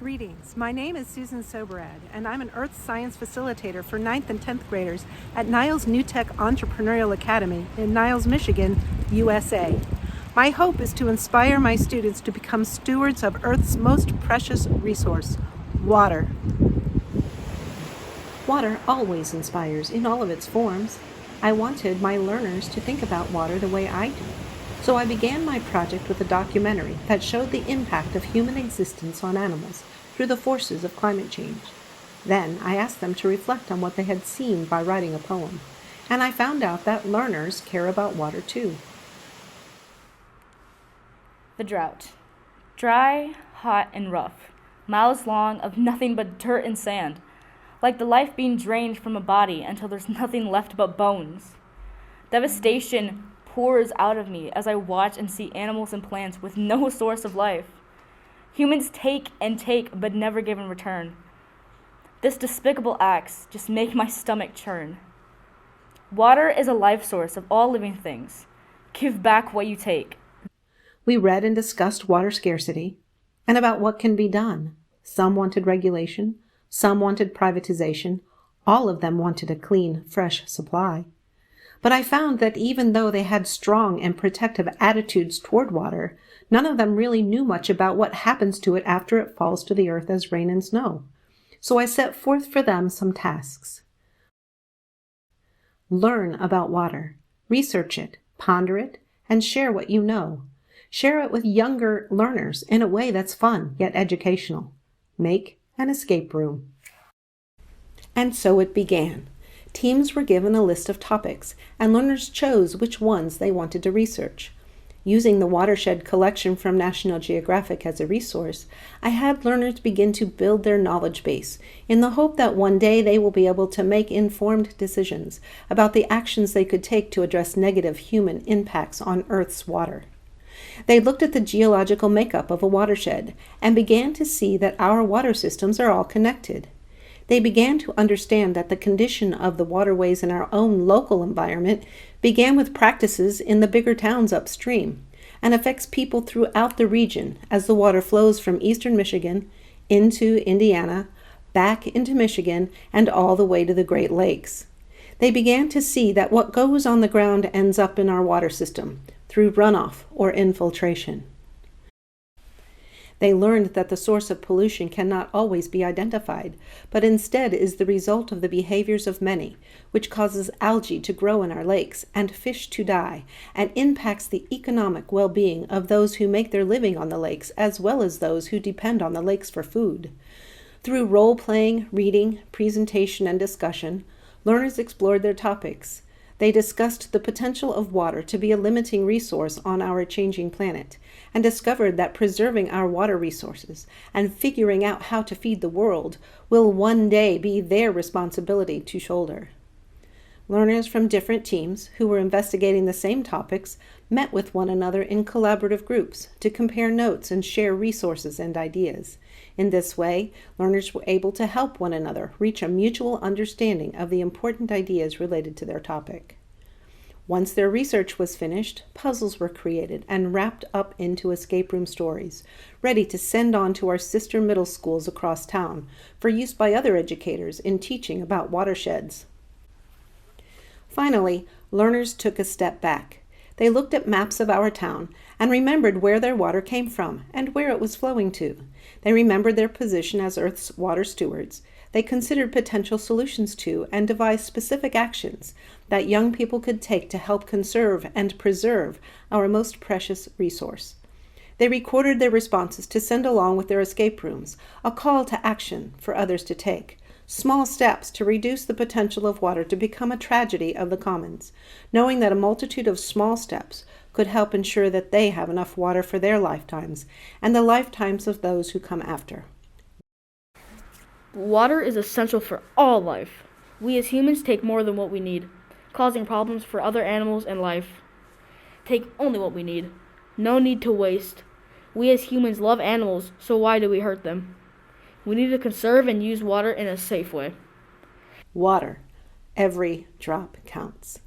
Greetings. My name is Susan Soberad, and I'm an Earth Science Facilitator for 9th and 10th graders at Niles New Tech Entrepreneurial Academy in Niles, Michigan, USA. My hope is to inspire my students to become stewards of Earth's most precious resource, water. Water always inspires in all of its forms. I wanted my learners to think about water the way I do. So I began my project with a documentary that showed the impact of human existence on animals through the forces of climate change. Then I asked them to reflect on what they had seen by writing a poem, and I found out that learners care about water too. The drought. Dry, hot, and rough. Miles long of nothing but dirt and sand. Like the life being drained from a body until there's nothing left but bones. Devastation pours out of me as I watch and see animals and plants with no source of life. Humans take and take, but never give in return. This despicable acts just make my stomach churn. Water is a life source of all living things. Give back what you take. We read and discussed water scarcity and about what can be done. Some wanted regulation, some wanted privatization, all of them wanted a clean, fresh supply. But I found that even though they had strong and protective attitudes toward water, none of them really knew much about what happens to it after it falls to the earth as rain and snow. So I set forth for them some tasks. Learn about water, research it, ponder it, and share what you know. Share it with younger learners in a way that's fun yet educational. Make an escape room. And so it began. Teams were given a list of topics, and learners chose which ones they wanted to research. Using the watershed collection from National Geographic as a resource, I had learners begin to build their knowledge base in the hope that one day they will be able to make informed decisions about the actions they could take to address negative human impacts on Earth's water. They looked at the geological makeup of a watershed and began to see that our water systems are all connected. They began to understand that the condition of the waterways in our own local environment began with practices in the bigger towns upstream and affects people throughout the region as the water flows from eastern Michigan into Indiana, back into Michigan, and all the way to the Great Lakes. They began to see that what goes on the ground ends up in our water system through runoff or infiltration. They learned that the source of pollution cannot always be identified, but instead is the result of the behaviors of many, which causes algae to grow in our lakes and fish to die, and impacts the economic well-being of those who make their living on the lakes as well as those who depend on the lakes for food. Through role-playing, reading, presentation, and discussion, learners explored their topics. They discussed the potential of water to be a limiting resource on our changing planet, and discovered that preserving our water resources and figuring out how to feed the world will one day be their responsibility to shoulder. Learners from different teams who were investigating the same topics met with one another in collaborative groups to compare notes and share resources and ideas. In this way, learners were able to help one another reach a mutual understanding of the important ideas related to their topic. Once their research was finished, puzzles were created and wrapped up into escape room stories, ready to send on to our sister middle schools across town for use by other educators in teaching about watersheds. Finally, learners took a step back. They looked at maps of our town and remembered where their water came from and where it was flowing to. They remembered their position as Earth's water stewards. They considered potential solutions to and devised specific actions that young people could take to help conserve and preserve our most precious resource. They recorded their responses to send along with their escape rooms, a call to action for others to take. Small steps to reduce the potential of water to become a tragedy of the commons, knowing that a multitude of small steps could help ensure that they have enough water for their lifetimes and the lifetimes of those who come after. Water is essential for all life. We as humans take more than what we need, causing problems for other animals and life. Take only what we need. No need to waste. We as humans love animals, so why do we hurt them? We need to conserve and use water in a safe way. Water. Every drop counts.